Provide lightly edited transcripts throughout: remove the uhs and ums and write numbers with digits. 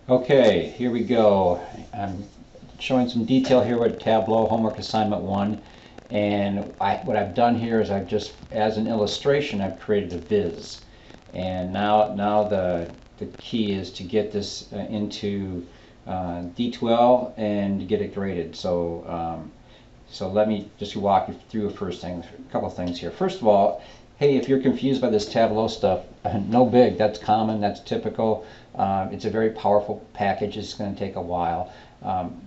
Okay, here we go. I'm showing some detail here with Tableau Homework Assignment 1. And what I've done here is I've just, as an illustration, I've created a viz. And now the key is to get this into D2L and to get it graded. So let me just walk you through a couple of things here. First of all, hey, if you're confused by this Tableau stuff, no big. That's common. That's typical. It's a very powerful package. It's going to take a while.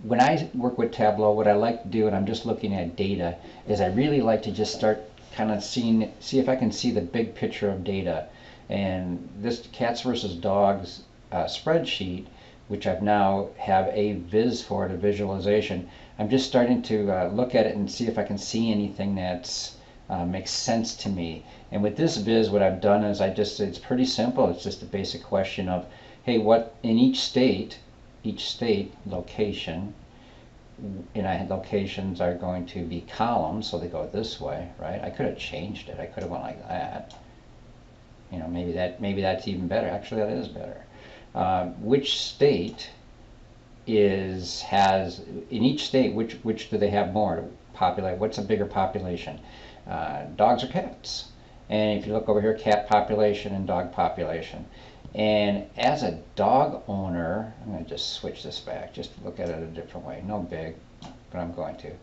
When I work with Tableau, what I like to do, and I'm just looking at data, is I really like to just start kind of see if I can see the big picture of data. And this cats versus dogs spreadsheet, which I've now have a viz for it, a visualization. I'm just starting to look at it and see if I can see anything that's makes sense to me. And with this viz, what I've done is it's pretty simple. It's just a basic question of, hey, what in each state location, and locations are going to be columns, so they go this way, right? I could have changed it. I could have went like that. You know, maybe that's even better. Actually, that is better. Which state has in each state, which do they have more to populate? What's a bigger population, dogs or cats? And if you look over here, cat population and dog population. And as a dog owner, I'm going to just switch this back just to look at it a different way. No big, but I'm going to. You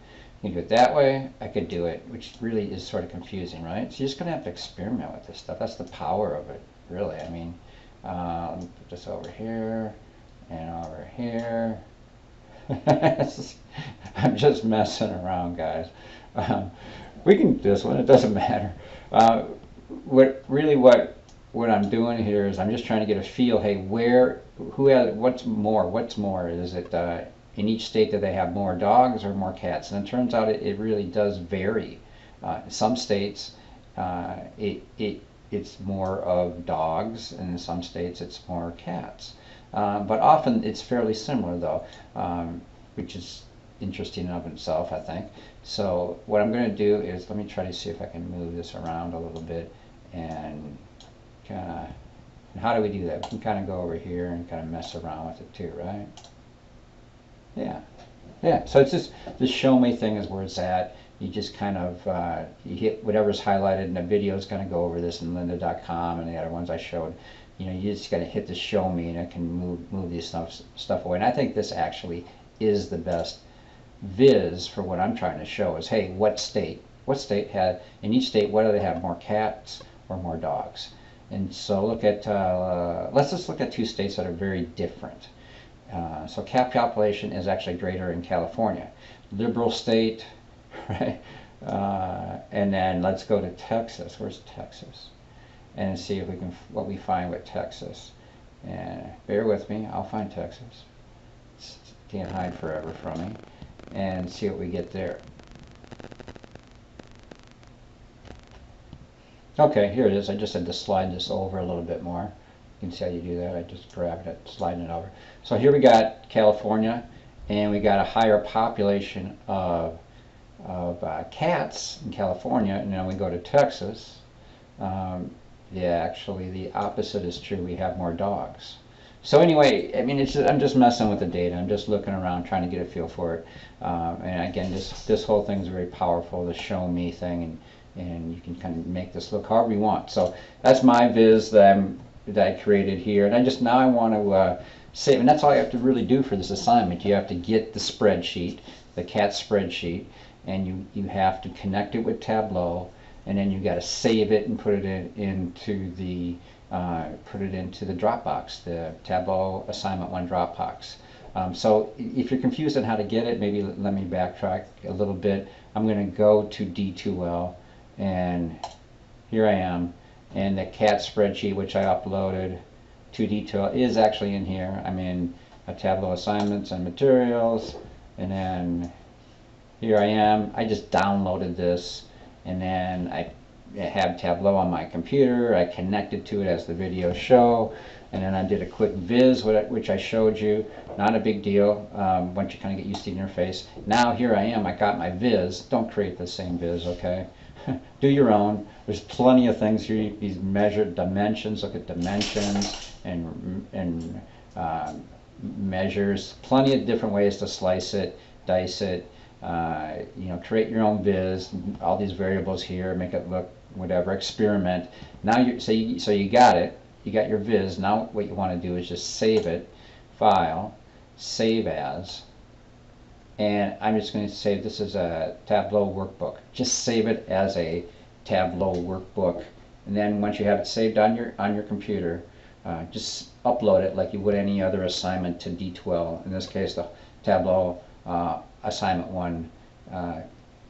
can do it that way. I could do it, which really is sort of confusing, right? So you're just going to have to experiment with this stuff. That's the power of it, really. I mean, let me put this over here and over here. I'm just messing around, guys. We can do this one. It doesn't matter. What I'm doing here is I'm just trying to get a feel. Hey, what's more? What's more? Is it in each state that they have more dogs or more cats? And it turns out it really does vary. Some states it's more of dogs, and in some states it's more cats. But often it's fairly similar though, which is interesting in of itself, I think. So what I'm going to do is, let me try to see if I can move this around a little bit and kind of, how do we do that? We can kind of go over here and kind of mess around with it too, right? Yeah, so it's just, the show me thing is where it's at. You just kind of, you hit whatever's highlighted, and the video is going to go over this in lynda.com and the other ones I showed. You know, you just got to hit the show me, and it can move these stuff away. And I think this actually is the best viz for what I'm trying to show is, hey, what state had, in each state, what do they have, more cats or more dogs? And so look at, let's just look at two states that are very different. So cat population is actually greater in California. Liberal state, right? And then let's go to Texas. Where's Texas? And see if we can, what we find with Texas. And bear with me, I'll find Texas. It can't hide forever from me. And see what we get there. Okay, here it is. I just had to slide this over a little bit more. You can see how you do that. I just grabbed it, sliding it over. So here we got California, and we got a higher population of cats in California, and then we go to Texas. Yeah, actually the opposite is true. We have more dogs. So anyway, I mean, I'm just messing with the data. I'm just looking around, trying to get a feel for it. And again, this whole thing is very powerful, the show me thing, and you can kind of make this look however you want. So that's my viz that I created here, and now I want to save, and that's all you have to really do for this assignment. You have to get the spreadsheet, the cat spreadsheet, and you have to connect it with Tableau, and then you got to save it and put it into the Dropbox, the Tableau Assignment 1 Dropbox. So if you're confused on how to get it, maybe let me backtrack a little bit. I'm going to go to D2L, and here I am, and the cat spreadsheet which I uploaded to D2L is actually in here. I'm in Tableau Assignments and Materials, and then here I am. I just downloaded this, and then I have Tableau on my computer. I connected to it as the video show, and then I did a quick viz, which I showed you. Not a big deal once you kind of get used to the interface. Now here I am. I got my viz. Don't create the same viz, okay? Do your own. There's plenty of things here. These measured dimensions. Look at dimensions and measures, plenty of different ways to slice it, dice it, create your own viz, all these variables here, make it look whatever, experiment. Now so you got it, you got your viz. Now what you want to do is just save it, file, save as, and I'm just going to say this is a Tableau workbook. Just save it as a Tableau workbook, and then once you have it saved on your computer, just upload it like you would any other assignment to D12. In this case, the Tableau Assignment 1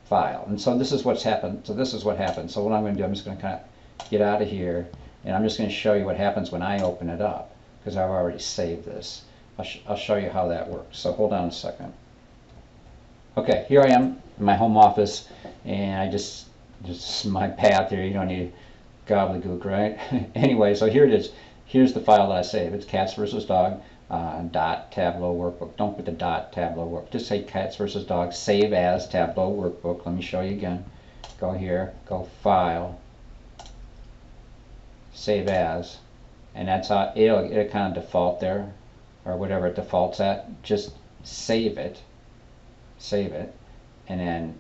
file. And so this is what's happened. So this is what happens. So what I'm going to do, I'm just going to kind of get out of here, and I'm just going to show you what happens when I open it up, because I've already saved this. I'll show you how that works. So hold on a second. Okay, here I am in my home office, and I just my path here. You don't need gobbledygook, right? Anyway, so here it is. Here's the file that I saved. It's cats versus dog dot Tableau workbook. Don't put the dot Tableau workbook. Just say cats versus dogs. Save as Tableau workbook. Let me show you again. Go here. Go file. Save as, and that's how it'll kind of default there, or whatever it defaults at. Just save it. Save it, and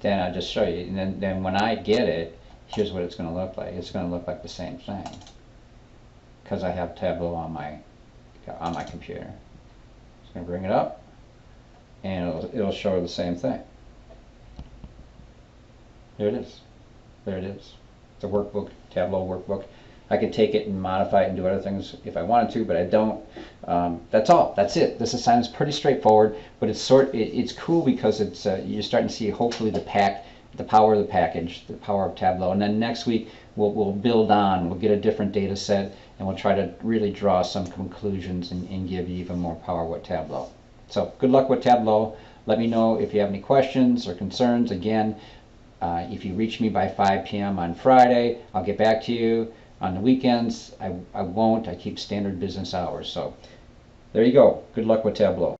then I'll just show you. And then when I get it, here's what it's going to look like. It's going to look like the same thing, because I have Tableau on my computer. Just going to bring it up, and it'll show the same thing. There it is. There it is. It's a workbook, Tableau workbook. I could take it and modify it and do other things if I wanted to, but I don't. That's all. That's it. This assignment is pretty straightforward, but it's cool because it's you're starting to see hopefully the power of the package, the power of Tableau. And then next week we'll build on. We'll get a different data set, and we'll try to really draw some conclusions and give you even more power with Tableau. So good luck with Tableau. Let me know if you have any questions or concerns. Again, if you reach me by 5 p.m. on Friday, I'll get back to you. On the weekends, I won't. I keep standard business hours. So there you go. Good luck with Tableau.